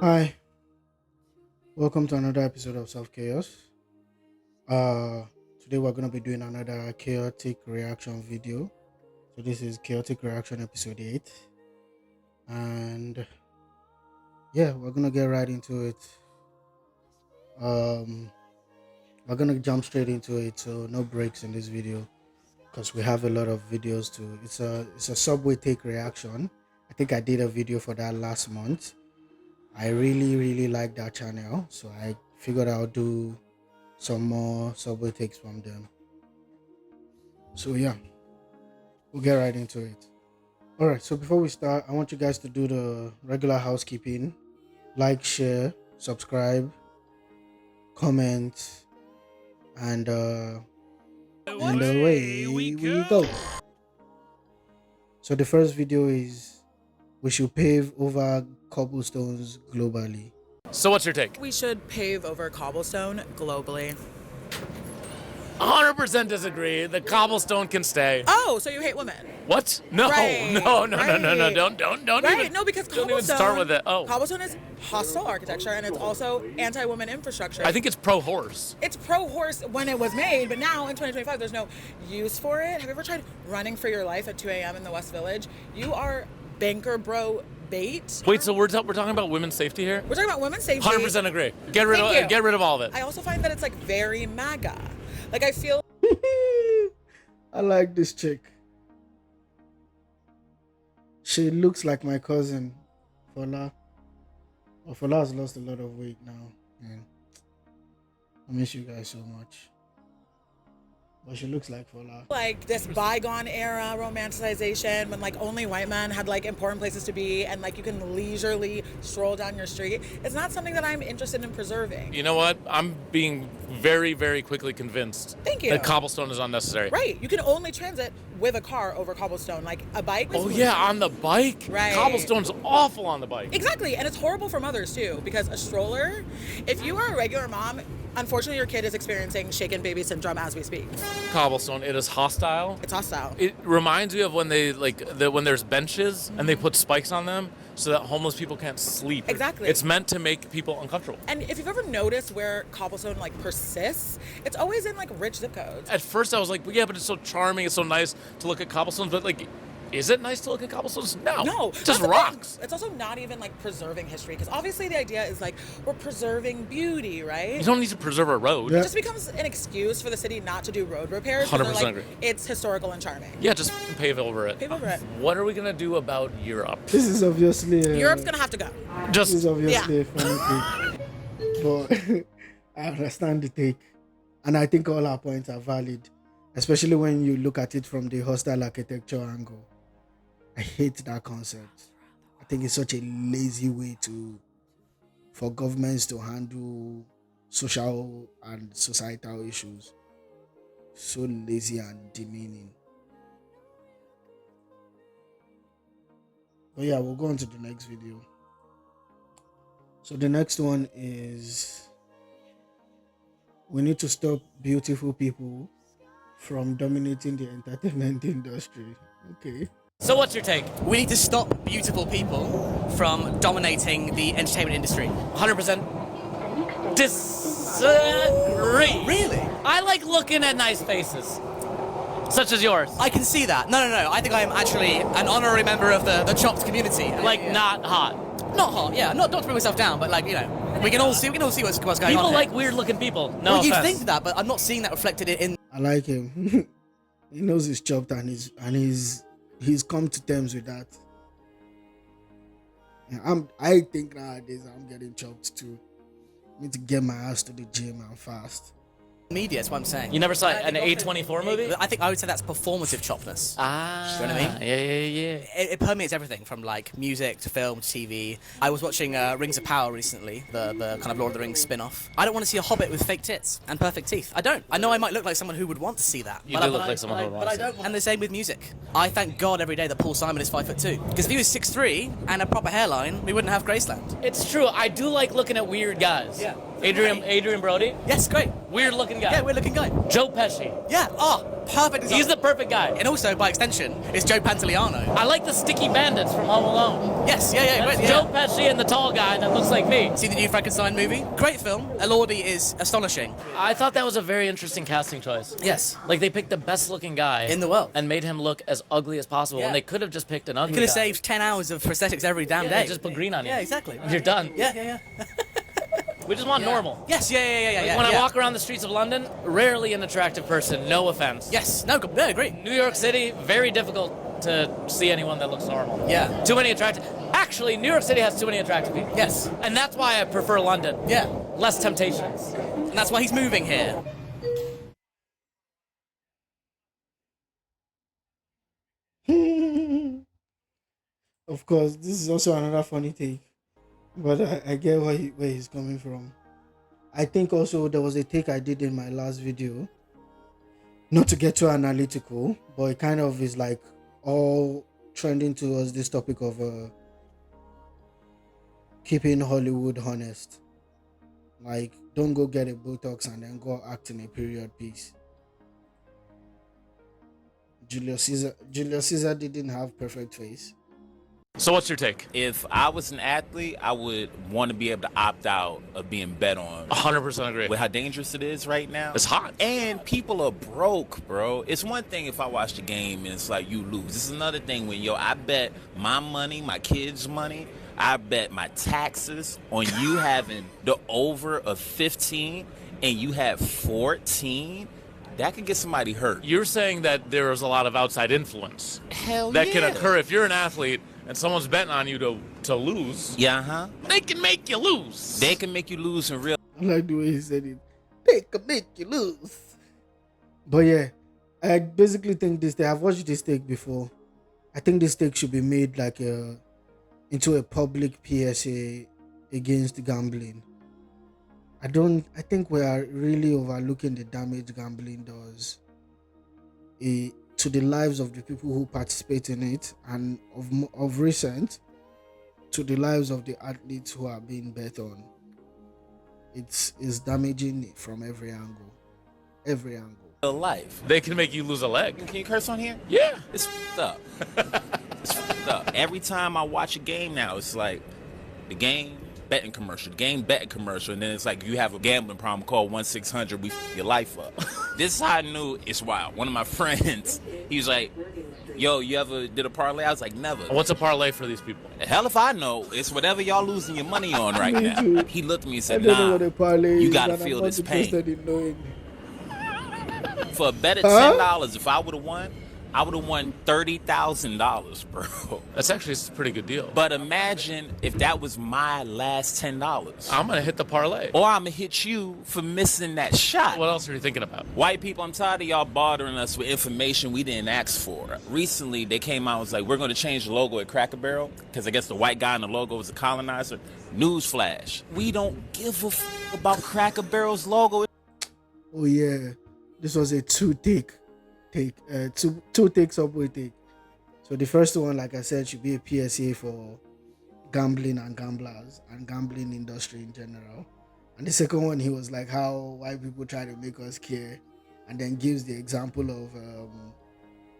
Hi, welcome to another episode of Self Chaos. Uh, Today we're gonna be doing another chaotic reaction video. So this is chaotic reaction episode 8, and yeah, we're gonna get right into it. Um, we're gonna jump straight into it, so no breaks in this video because we have a lot of videos to. It's a Subway take reaction. I think I did a video for that last month. I really like that channel, so I figured I'll do some more Subway takes from them. So yeah, we'll get right into it. All right, so before we start, I want you guys to do the regular housekeeping: like, share, subscribe, comment, and away we go. So the first video is we should pave over cobblestones globally. So what's your take? We should pave over cobblestone globally. 100% disagree. The cobblestone can stay. Oh, so you hate women? What? No, Right, no. Don't Right, even. no, because Don't cobblestone. even start with it. Oh, Cobblestone is hostile architecture, and it's also anti-woman infrastructure. I think it's pro-horse. It's pro-horse when it was made, but now in 2025, there's no use for it. Have you ever tried running for your life at 2 a.m. in the West Village? You are banker bro bait. Wait, so we're talking about women's safety here? We're talking about women's safety. 100% agree. Get rid of all of it. I also find that it's like very MAGA. Like I feel I like this chick. She looks like my cousin, Fola. Oh, Fola has lost a lot of weight now. Man, I miss you guys so much. But she looks like Fola. like this bygone era romanticization when like only white men had like important places to be and like you can leisurely stroll down your street. It's not something that I'm interested in preserving. You know what? I'm being very quickly convinced Thank you. that cobblestone is unnecessary. Right. You can only transit with a car over cobblestone. Like a bike. Oh yeah, on the bike? Right. Cobblestone's awful on the bike. Exactly. And it's horrible for mothers too, because a stroller, if you are a regular mom, unfortunately your kid is experiencing shaken baby syndrome as we speak. Cobblestone, it is hostile. It's hostile. It reminds me of when they when there's benches and they put spikes on them so that homeless people can't sleep. Exactly. It's meant to make people uncomfortable. And if you've ever noticed where cobblestone like persists, it's always in like rich zip codes. At first I was like, well, yeah, but it's so charming, it's so nice to look at cobblestones, but like, is it nice to look at cobblestones? No. That's Just the thing. rocks. It's also not even like preserving history, because obviously the idea is like we're preserving beauty, right? You don't need to preserve a road. Yeah. It just becomes an excuse for the city not to do road repairs. 'Cause they're 100% like, agree. it's historical and charming. Yeah, just pave over it. Pave over it. What are we gonna do about Europe? This is obviously Europe's gonna have to go. this is Just obviously a funny take. But I understand the take. And I think all our points are valid. Especially when you look at it from the hostile architecture angle. I hate that concept. I think it's such a lazy way for governments to handle social and societal issues. So lazy and demeaning. But yeah, we'll go on to the next video. So the next one is we need to stop beautiful people from dominating the entertainment industry. Okay. So what's your take? We need to stop beautiful people from dominating the entertainment industry. 100% disagree. Really? I like looking at nice faces. Such as yours. I can see that. No. I think I am actually an honorary member of the chopped community. Like, Yeah. not hot. Not hot, yeah. Not to bring myself down, but like, you know, we can all see what's going on. People here. like weird looking people. No Well, you offense. think that, but I'm not seeing that reflected in. I like him. He knows he's chopped and he's come to terms with that. Yeah, I think nowadays I'm getting chopped too. I need to get my ass to the gym and fast. Media, is what I'm saying. You never saw an A24 movie? I think I would say that's performative chopness. Ah, You know what I mean? Yeah. It permeates everything from like music to film to TV. I was watching Rings of Power recently, the kind of Lord of the Rings spin-off. I don't want to see a hobbit with fake tits and perfect teeth. I don't. I know I might look like someone who would want to see that. You do look like someone who would want to see that. And the same with music. I thank God every day that Paul Simon is 5'2". Because if he was 6'3" and a proper hairline, we wouldn't have Graceland. It's true. I do like looking at weird guys. Yeah. Adrian Brody, Yes, great. weird looking guy. Yeah, weird looking guy. Joe Pesci. Yeah, perfect example. He's the perfect guy. And also, by extension, it's Joe Pantoliano. I like the sticky bandits from Home Alone. Yes, That's Joe Pesci and the tall guy that looks like me. See the new Frankenstein movie? Great film. Elordi is astonishing. I thought that was a very interesting casting choice. Yes. Like, they picked the best looking guy In the world. and made him look as ugly as possible. Yeah. And they could have just picked an ugly Could have guy. saved 10 hours of prosthetics every damn Yeah, day. just put green on you. Yeah, exactly. You're done. Yeah. We just want normal. Yes, yeah. When I walk around the streets of London, rarely an attractive person, no offense. Yes, no, great. New York City, very difficult to see anyone that looks normal. Yeah. Too many attractive... Actually, New York City has too many attractive people. Yes. And that's why I prefer London. Yeah. Less temptations. And that's why he's moving here. Of course, this is also another funny take, but I get where he's coming from. I think also there was a take I did in my last video, not to get too analytical, but it kind of is like all trending towards this topic of keeping Hollywood honest. Like, don't go get a Botox and then go act in a period piece. Julius Caesar didn't have perfect face. So what's your take? If I was an athlete, I would want to be able to opt out of being bet on. 100% agree. With how dangerous it is right now. It's hot. And people are broke, bro. It's one thing if I watch the game and it's like you lose. It's another thing when, I bet my money, my kids' money, I bet my taxes on you having the over of 15 and you have 14. That could get somebody hurt. You're saying that there is a lot of outside influence Hell that yeah. can occur if you're an athlete and someone's betting on you to lose. Yeah, huh? They can make you lose. They can make you lose in real. I like the way he said it. They can make you lose. But yeah, I basically think this. I've watched this take before. I think this take should be made like into a public PSA against gambling. I think we are really overlooking the damage gambling does to the lives of the people who participate in it, and of recent to the lives of the athletes who are being bet on. It's damaging from every angle. Life. They can make you lose a leg. Can you curse on here? Yeah. It's f***ed up. It's f***ed up. Every time I watch a game now, it's like the game betting commercial, and then it's like you have a gambling problem, call 1-600, we f*** your life up. This is how I knew it's wild. One of my friends, he was like, yo, you ever did a parlay? I was like, never. What's a parlay for these people? Hell if I know. It's whatever y'all losing your money on right Me now. too. He looked at me and I said, don't know nah, what a parlay you is, gotta and feel I'm not this pain. interested in knowing. For a bet of Huh? $10, if I would have won, I would have won $30,000, bro. That's actually a pretty good deal. But imagine if that was my last $10. I'm going to hit the parlay. Or I'm going to hit you for missing that shot. What else are you thinking about? White people, I'm tired of y'all bothering us with information we didn't ask for. Recently, they came out and was like, we're going to change the logo at Cracker Barrel because I guess the white guy in the logo was a colonizer. Newsflash. We don't give a about Cracker Barrel's logo. Oh yeah, this was a two take subway take. So the first one, like I said, should be a PSA for gambling and gamblers and gambling industry in general. And the second one, he was like how white people try to make us care, and then gives the example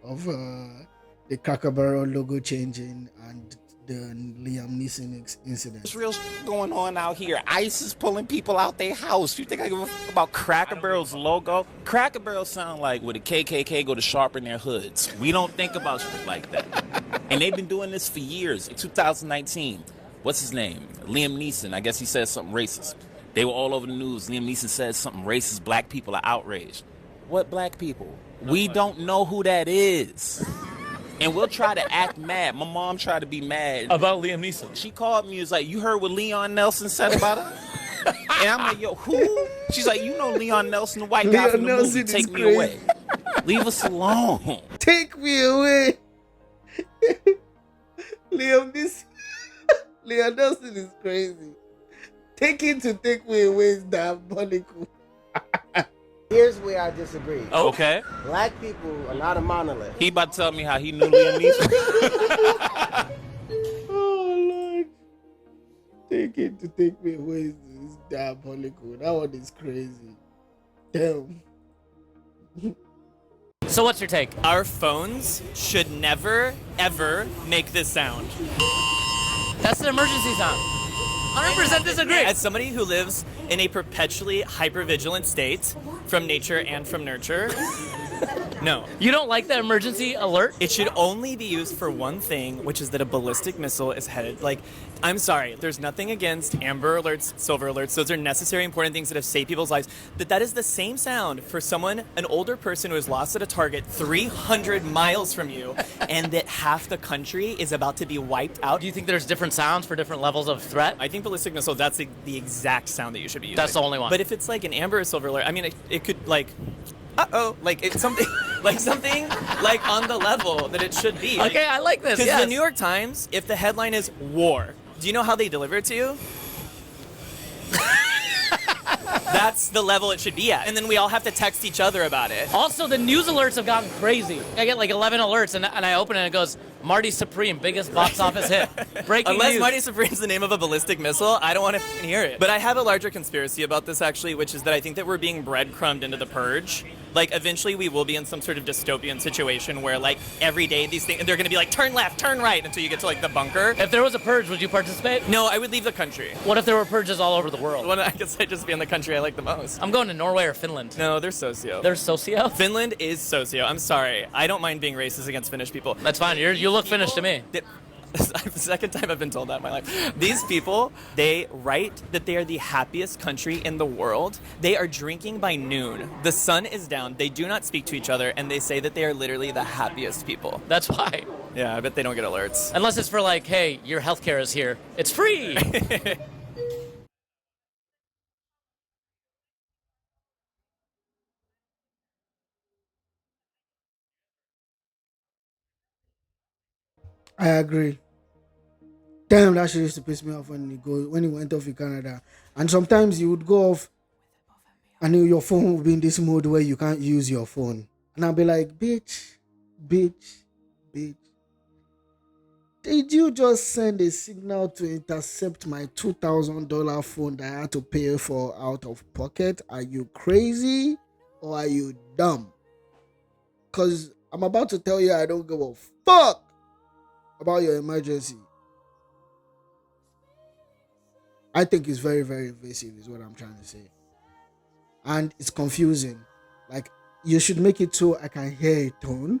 of the Cracker Barrel logo changing and the Liam Neeson incident. There's real going on out here. ICE is pulling people out their house. You think I give a about Cracker Barrel's logo? Cracker Barrel sound like where the KKK go to sharpen their hoods. We don't think about shit like that. And they've been doing this for years. In 2019, what's his name? Liam Neeson. I guess he said something racist. They were all over the news. Liam Neeson said something racist. Black people are outraged. What black people? We don't know who that is. And we'll try to act mad. My mom tried to be mad. About Liam Neeson. She called me and was like, you heard what Leon Nelson said about her? And I'm like, yo, who? She's like, you know Leon Nelson, the white guy from the Nelson movie, is Take Me crazy. Away. Leave us alone. Take me away. Liam Nelson is crazy. Taking to take me away is diabolical. Here's where I disagree. Okay. Black people are not a monolith. He about to tell me how he knew Liam Neeson. Oh Lord. Taking to take me away is diabolical. That one is crazy. Damn. So So what's your take? Our phones should never, ever make this sound. That's an emergency sound. 100% disagree. As somebody who lives in a perpetually hypervigilant state from nature and from nurture, no. You don't like that emergency alert? It should only be used for one thing, which is that a ballistic missile is headed. Like, I'm sorry, there's nothing against Amber Alerts, Silver Alerts. Those are necessary, important things that have saved people's lives. But that is the same sound for someone, an older person who is lost at a target 300 miles from you, and that half the country is about to be wiped out. Do you think there's different sounds for different levels of threat? I think ballistic missile, that's the exact sound that you should be using. That's the only one. But if it's like an Amber or Silver Alert, I mean, it could like, like it's something, something like on the level that it should be. Okay, I like this. Because Yes. the New York Times, if the headline is war, do you know how they deliver it to you? That's the level it should be at. And then we all have to text each other about it. Also, the news alerts have gotten crazy. I get like 11 alerts, and I open it and it goes, Marty Supreme, biggest box office hit. Breaking Unless news. Marty Supreme's the name of a ballistic missile, I don't want to hear it. But I have a larger conspiracy about this, actually, which is that I think that we're being breadcrumbed into the purge. Like, eventually we will be in some sort of dystopian situation where, like, every day these things, they're going to be like, turn left, turn right, until you get to, like, the bunker. If there was a purge, would you participate? No, I would leave the country. What if there were purges all over the world? Well, I guess I'd just be in the country I like the most. I'm going to Norway or Finland. No, they're socio. They're socio? Finland is socio. I'm sorry. I don't mind being racist against Finnish people. That's fine. You look Finnish to me. The second time I've been told that in my life. These people, they write that they are the happiest country in the world. They are drinking by noon. The sun is down. They do not speak to each other, and they say that they are literally the happiest people. That's why. Yeah, I bet they don't get alerts. Unless it's for like, hey, your healthcare is here. It's free. I agree. Damn, that shit used to piss me off when he went off in Canada. And sometimes you would go off and your phone would be in this mode where you can't use your phone. And I'll be like, bitch. Did you just send a signal to intercept my $2,000 phone that I had to pay for out of pocket? Are you crazy or are you dumb? Because I'm about to tell you I don't give a fuck about your emergency. I think it's very, very invasive is what I'm trying to say. And it's confusing. Like, you should make it so I can hear a tone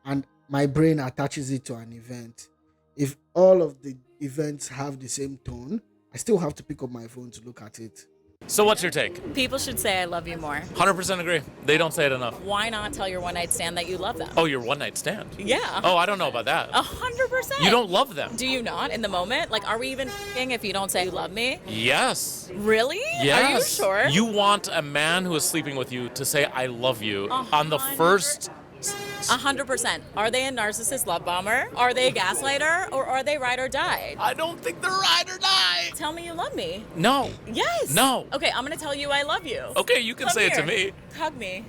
and my brain attaches it to an event. If all of the events have the same tone, I still have to pick up my phone to look at it. So what's your take? People should say I love you more. 100% agree. They don't say it enough. Why not tell your one-night stand that you love them? Oh, your one-night stand? Yeah. Oh, I don't know about that. 100%. You don't love them? Do you not in the moment? Like, are we even f***ing if you don't say you love me? Yes. Really? Yes. Are you sure? You want a man who is sleeping with you to say I love you on the first... 100%. Are they a narcissist love bomber? Are they a gaslighter? Or are they ride or die? I don't think they're ride or die. Tell me you love me. No. Yes. No. Okay, I'm going to tell you I love you. Okay, you can Come say it to here. me. Hug me.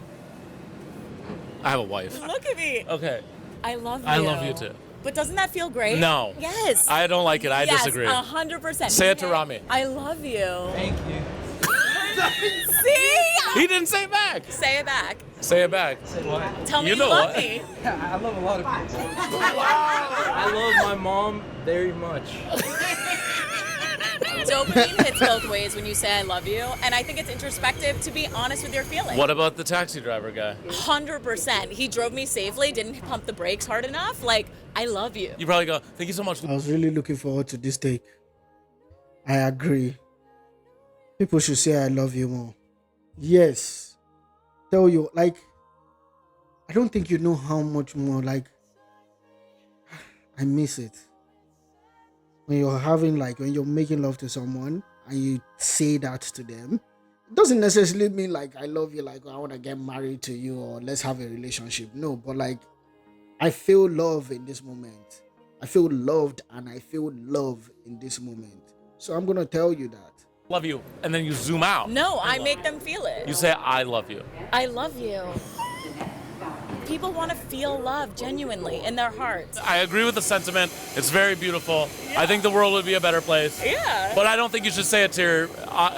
I have a wife. Look at me. Okay. I love you. I love you too. But doesn't that feel great? No. Yes. I don't like it. I yes, disagree. 100%. Say it to Rami. I love you. Thank you. See? He didn't say it back. Say it back. Say it back. Tell me You you, know love what? me. I love a lot of people. I love my mom very much. Dopamine hits both ways when you say I love you, and I think it's introspective to be honest with your feelings. What about the taxi driver guy? 100%. He drove me safely, didn't pump the brakes hard enough. Like, I love you. You probably go, thank you so much. I was really looking forward to this take. I agree. People should say I love you more. Yes. Tell you, like, I don't think you know how much more, like, I miss it. When you're having, like, when you're making love to someone and you say that to them, it doesn't necessarily mean, like, I love you, like, I want to get married to you or let's have a relationship. No, but, like, I feel love in this moment. I feel loved and I feel love in this moment. So I'm going to tell you that. Love you. And then you zoom out. No, I make them feel it. You say, I love you. I love you. People want to feel love genuinely in their hearts. I agree with the sentiment. It's very beautiful. I think the world would be a better place. Yeah. But I don't think you should say it to your,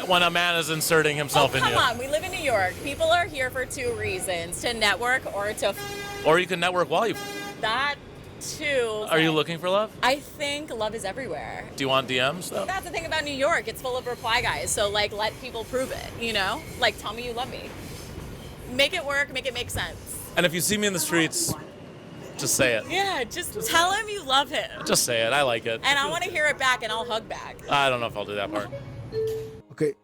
when a man is inserting himself in you. Come on, we live in New York. People are here for two reasons: to network or to. Or you can network while you. That too. Are you looking for love? I think love is everywhere. Do you want DMs though? That's the thing about New York. It's full of reply guys. So like, let people prove it. You know, like tell me you love me. Make it work. Make it make sense. And if you see me in the streets, just say it. Yeah, just tell him you love him. Just say it. I like it. And I want to hear it back, and I'll hug back. I don't know if I'll do that part. Okay.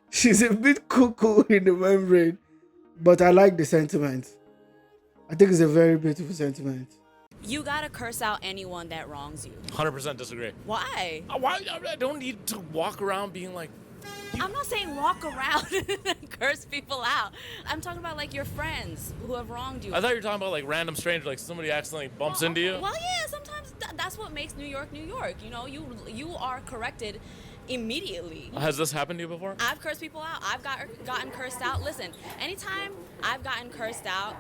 She's a bit cuckoo in the membrane, but I like the sentiment. I think it's a very beautiful sentiment. You gotta curse out anyone that wrongs you. 100% disagree. Why? Why? I don't need to walk around being like. I'm not saying walk around and curse people out. I'm talking about like your friends who have wronged you. I thought you were talking about like random stranger, like somebody accidentally bumps into you. Well, yeah, sometimes that's what makes New York, New York. You know, you are corrected immediately. Has this happened to you before? I've cursed people out. I've gotten cursed out. Listen, anytime I've gotten cursed out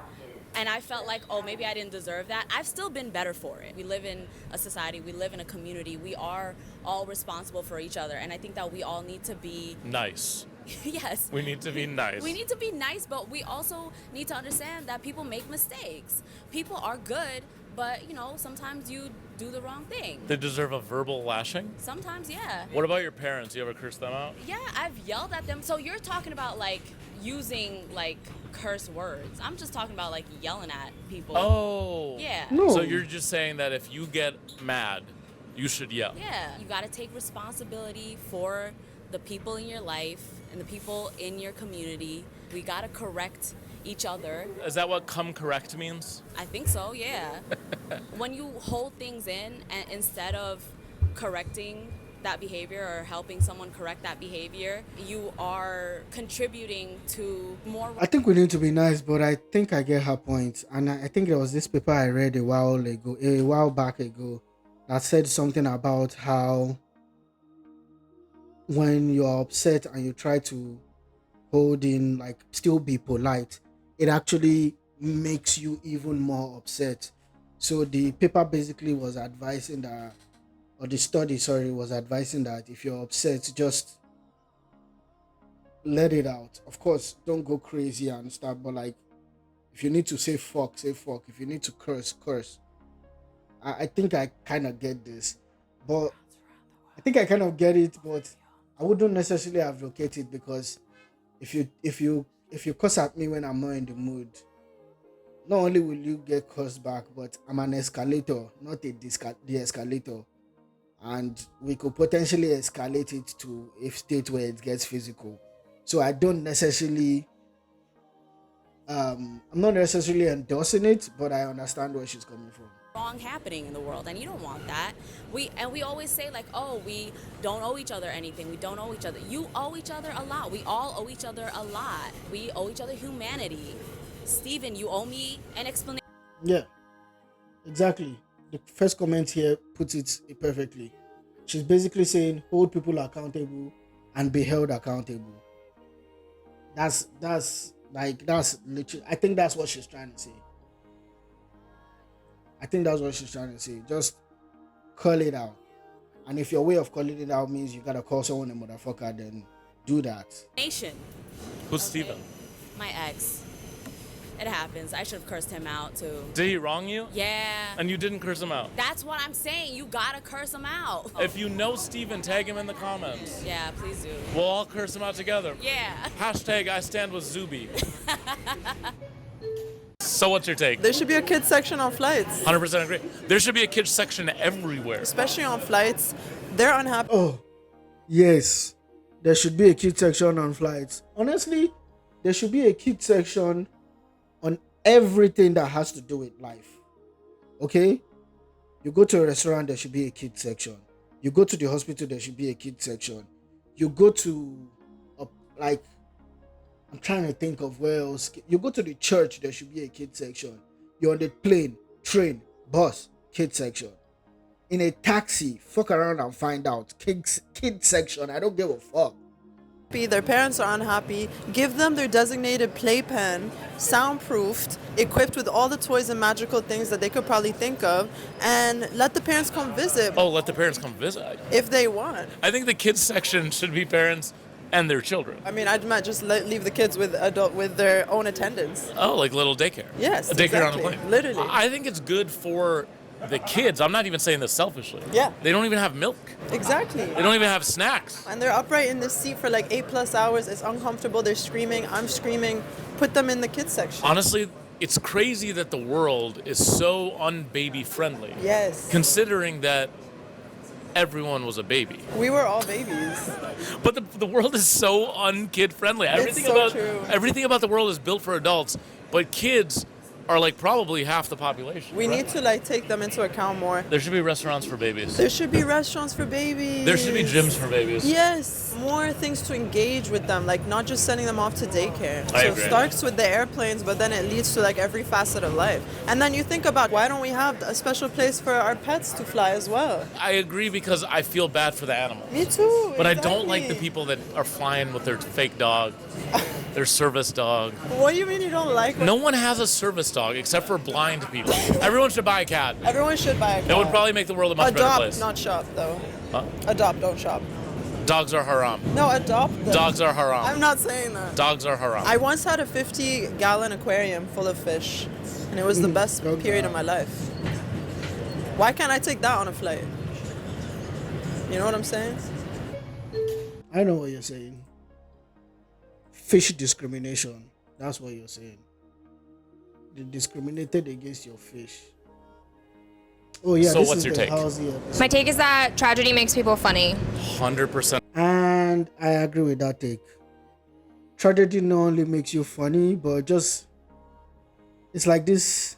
and I felt like, oh, maybe I didn't deserve that, I've still been better for it. We live in a society, we live in a community, we are all responsible for each other, and I think that we all need to be nice. Yes. We need to be nice. We need to be nice, but we also need to understand that people make mistakes. People are good, but, you know, sometimes you do the wrong thing. They deserve a verbal lashing? Sometimes, yeah. What about your parents? You ever curse them out? Yeah, I've yelled at them. So you're talking about, like, using, like, curse words. I'm just talking about, like, yelling at people. Oh. Yeah. No. So you're just saying that if you get mad, you should yell. Yeah. You got to take responsibility for the people in your life and the people in your community. We got to correct each other. Is that what come correct means? I think so, yeah. When you hold things in and instead of correcting that behavior or helping someone correct that behavior, you are contributing to more. I think we need to be nice, but I think I get her point. And I think there was this paper I read a while back ago, that said something about how when you're upset and you try to hold in, like still be polite, it actually makes you even more upset. So the paper basically was advising that, or the study, sorry, was advising that if you're upset, just let it out. Of course, don't go crazy and stuff, but like, if you need to say fuck, say fuck. If you need to curse, curse. I think I kind of get this, but I think I kind of get it, but I wouldn't necessarily advocate it, because if you curse at me when I'm not in the mood, not only will you get cursed back, but I'm an escalator, not a de-escalator. And we could potentially escalate it to a state where it gets physical. So I don't necessarily, I'm not necessarily endorsing it, but I understand where she's coming from. Wrong happening in the world, and you don't want that. We always say like, oh, we don't owe each other anything. We don't owe each other. You owe each other a lot. We all owe each other a lot. We owe each other humanity. Steven, you owe me an explanation. Yeah, exactly. The first comment here puts it perfectly. She's basically saying hold people accountable and be held accountable. That's literally, I think that's what she's trying to say. Just call it out. And if your way of calling it out means you gotta call someone a motherfucker, then do that. Who's Steven? My ex. It happens. I should have cursed him out too. Did he wrong you? Yeah. And you didn't curse him out? That's what I'm saying. You gotta curse him out. If you know Steven, tag him in the comments. Yeah, please do. We'll all curse him out together. Yeah. Hashtag I stand with Zuby. So what's your take? There should be a kids section on flights. 100% agree. There should be a kids section everywhere. Especially on flights. They're unhappy. Oh, yes. There should be a kids section on flights. Honestly, there should be a kids section on everything that has to do with life. Okay? You go to a restaurant, there should be a kids section. You go to the hospital, there should be a kids section. You go to I'm trying to think of where else. You go to the church, there should be a kids section. You're on the plane, train, bus, kids section. In a taxi, fuck around and find out. Kids section, I don't give a fuck. Their parents are unhappy. Give them their designated playpen, soundproofed, equipped with all the toys and magical things that they could probably think of, and let the parents come visit Oh, let the parents come visit. if they want. I think the kids section should be parents and their children. I mean, I'd might just leave the kids with their own attendants. Oh, like little daycare. Yes, A daycare on the exactly. plane. Literally. I think it's good for the kids. I'm not even saying this selfishly. Yeah. They don't even have milk. Exactly. They don't even have snacks. And they're upright in the seat for like 8+ hours. It's uncomfortable. They're screaming. I'm screaming. Put them in the kids section. Honestly, it's crazy that the world is so unbaby friendly. Yes. Considering that everyone was a baby. We were all babies. But the world is so unkid friendly. Everything so about true. everything about the world is built for adults, but kids are like probably half the population. We right? need to like take them into account more. There should be restaurants for babies. There should be restaurants for babies. There should be gyms for babies. Yes, more things to engage with them, like not just sending them off to daycare. I So agree. it starts with the airplanes, but then it leads to like every facet of life. And then you think about, why don't we have a special place for our pets to fly as well? I agree because I feel bad for the animals. Me too. But I don't like the exactly. people that are flying with their fake dog, their service dog. What do you mean you don't like No one has a service dog except for blind people. Everyone should buy a cat. Everyone should buy a cat. It would probably make the world a much better Adopt, place. not shop, though. Huh? Adopt, don't shop. Dogs are haram. No, adopt them. Dogs are haram. I'm not saying that. Dogs are haram. I once had a 50-gallon aquarium full of fish, and it was the best period of my life. Why can't I take that on a flight? You know what I'm saying? I know what you're saying. Fish discrimination. That's what you're saying. They discriminated against your fish. Oh yeah. So this what's is your the take? Halsey episode. My take is that tragedy makes people funny. 100%. And I agree with that take. Tragedy not only makes you funny, but just it's like this.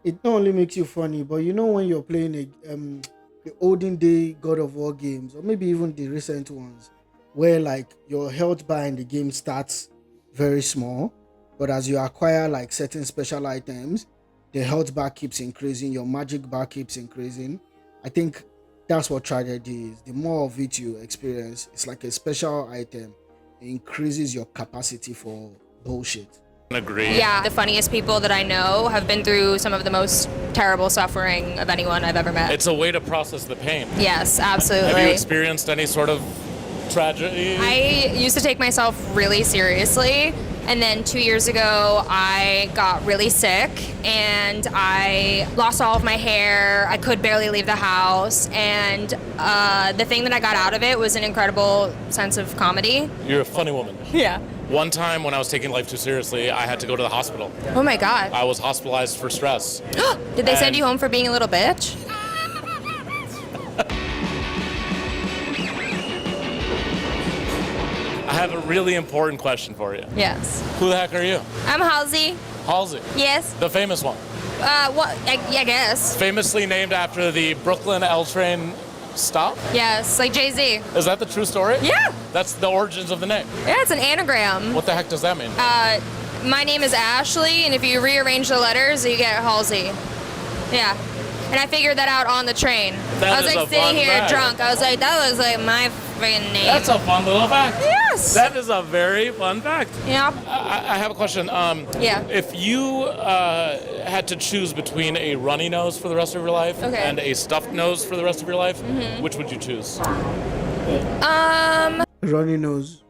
It not only makes you funny, but you know when you're playing the olden day God of War games, or maybe even the recent ones, where like your health bar in the game starts very small, but as you acquire like certain special items, the health bar keeps increasing, your magic bar keeps increasing. I think that's what tragedy is. The more of it you experience, it's like a special item. It increases your capacity for bullshit. Agree. Yeah, the funniest people that I know have been through some of the most terrible suffering of anyone I've ever met. It's a way to process the pain. Yes, absolutely. Have you experienced any sort of tragedy? I used to take myself really seriously, and then 2 years ago I got really sick and I lost all of my hair. I could barely leave the house, and the thing that I got out of it was an incredible sense of comedy. You're a funny woman. Yeah. One time when I was taking life too seriously, I had to go to the hospital. Oh my God. I was hospitalized for stress. Did they send And- you home for being a little bitch? I have a really important question for you. Yes. Who the heck are you? I'm Halsey. Halsey. Yes. The famous one. What? I guess. Famously named after the Brooklyn L train stop? Yes, like Jay-Z. Is that the true story? Yeah. That's the origins of the name. Yeah, it's an anagram. What the heck does that mean? My name is Ashley, and if you rearrange the letters, you get Halsey. Yeah. And I figured that out on the train. That I was is like a sitting fun here fact. drunk. I was like, that was like my freaking name. That's a fun little fact. Yes. That is a very fun fact. Yeah. I have a question. Yeah. If you had to choose between a runny nose for the rest of your life Okay. and a stuffed nose for the rest of your life, which would you choose? Runny nose.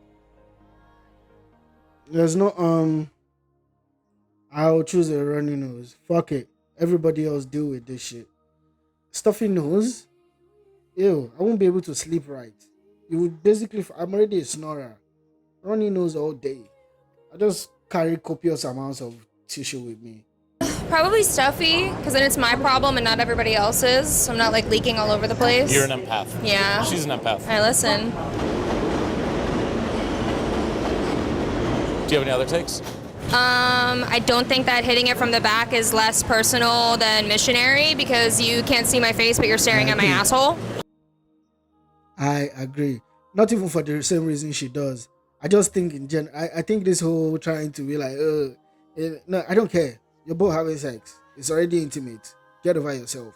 There's no I'll choose a runny nose. Fuck it. Everybody else deal with this shit. Stuffy nose. Ew, I won't be able to sleep right. You would basically, I'm already a snorer. Runny nose all day. I just carry copious amounts of tissue with me. Probably stuffy, because then it's my problem and not everybody else's. So I'm not like leaking all over the place. You're an empath. Yeah. She's an empath. I listen. Do you have any other takes? I don't think that hitting it from the back is less personal than missionary, because you can't see my face, but you're staring at my asshole. I agree. Not even for the same reason she does. I just think in general, I think this whole trying to be like, no, I don't care. You're both having sex. It's already intimate. Get over yourself.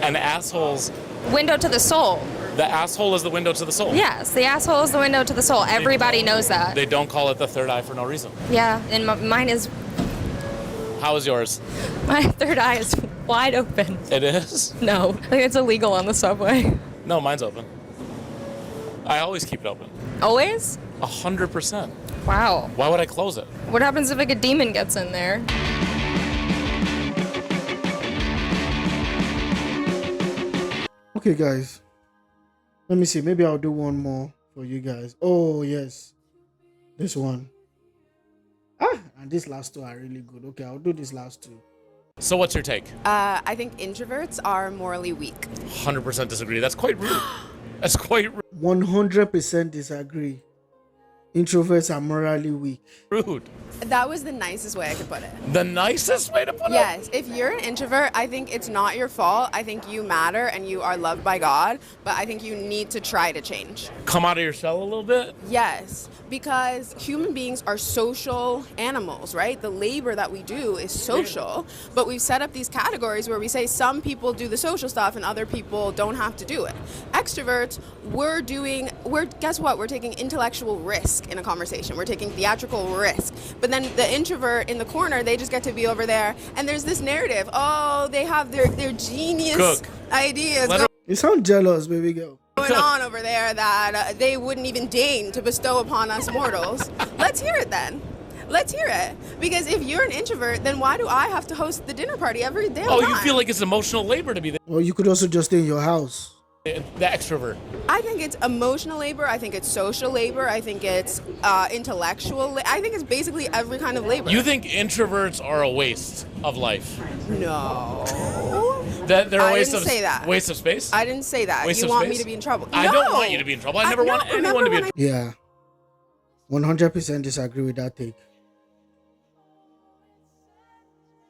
And assholes. Window to the soul. The asshole is the window to the soul. Yes, the asshole is the window to the soul. Everybody knows that. They don't call it the third eye for no reason. Yeah, and mine is, How is yours? my third eye is wide open. It is? No, I think it's illegal on the subway. No, mine's open. I always keep it open. Always? 100%. Wow. Why would I close it? What happens if like a demon gets in there? Okay, guys. Let me see. Maybe I'll do one more for you guys. Oh, yes. This one. And these last two are really good. Okay, I'll do these last two. So what's your take? I think introverts are morally weak. 100% disagree. That's quite rude. That's quite rude. 100% disagree. Introverts are morally weak. Rude. That was the nicest way I could put it. The nicest way to put it? Yes, if you're an introvert, I think it's not your fault. I think you matter and you are loved by God, but I think you need to try to change. Come out of your shell a little bit? Yes, because human beings are social animals, right? The labor that we do is social, but we've set up these categories where we say some people do the social stuff and other people don't have to do it. Extroverts, guess what? We're taking intellectual risk in a conversation. We're taking theatrical risk. But then the introvert in the corner, they just get to be over there. And there's this narrative. Oh, they have their genius ideas You sound jealous, baby girl. going on over there that they wouldn't even deign to bestow upon us mortals. Let's hear it then. Let's hear it. Because if you're an introvert, then why do I have to host the dinner party every damn time? You feel like it's emotional labor to be there. Or you could also just stay in your house. The extrovert. I think it's emotional labor. I think it's social labor. I think it's intellectual. I think it's basically every kind of labor. You think introverts are a waste of life? No. That they're a waste I didn't say that. Waste of space? I didn't say that. Waste you of want space? me to be in trouble. I No. don't want you to be in trouble. I never want anyone to be in trouble. Yeah. 100% disagree with that take.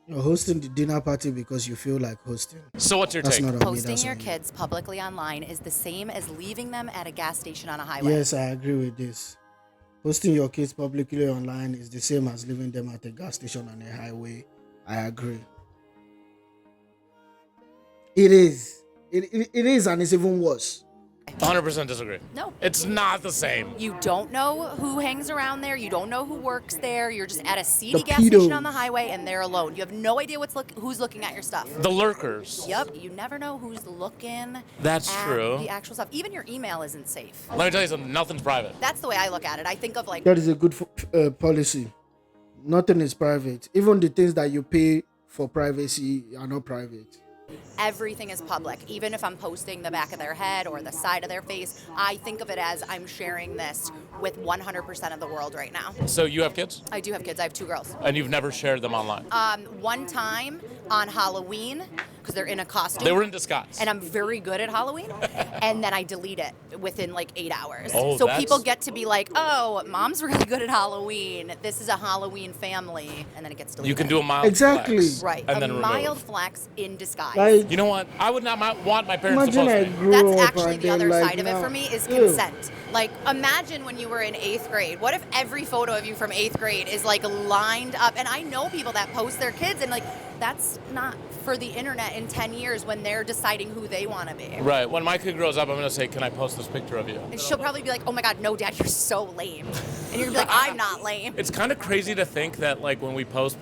You're hosting the dinner party because you feel like hosting. So what's your That's take? not on me, Posting that's your on you. kids publicly online is the same as leaving them at a gas station on a highway. Yes, I agree with this. Posting your kids publicly online is the same as leaving them at a gas station on a highway. I agree. It is. It is, and it's even worse. 100% disagree. No. It's not the same. You don't know who hangs around there. You don't know who works there. You're just at a seedy The gas station pedos. on the highway, and they're alone. You have no idea who's looking at your stuff. The lurkers. Yep. You never know who's looking That's at true. the actual stuff. Even your email isn't safe. Let me tell you something. Nothing's private. That's the way I look at it. I think of like That is a good policy. Nothing is private. Even the things that you pay for privacy are not private. everything is public. Even if I'm posting the back of their head or the side of their face, I think of it as I'm sharing this with 100% of the world right now. So you have kids? I do have kids. I have 2 girls. And you've never shared them online? One time on Halloween, because they're in a costume. They were in disguise. And I'm very good at Halloween. And then I delete it within like 8 hours. Oh, so that's- people get to be like, oh, mom's really good at Halloween. This is a Halloween family. And then it gets deleted. You can do a mild Exactly. flex. Right. And A then mild remove. flex in disguise. Like- You know what? I would not want my parents Imagine to I post me. grew That's up actually and the then, other like, side of it now- for me is Ew. consent. Like, imagine when you were in 8th grade. What if every photo of you from 8th grade is like lined up? And I know people that post their kids, and like, that's not for the internet in 10 years when they're deciding who they want to be. Right. When my kid grows up, I'm going to say, can I post this picture of you? And she'll probably be like, oh my God, no, Dad, you're so lame. And you're going to be like, I'm not lame. It's kind of crazy to think that, like, when we post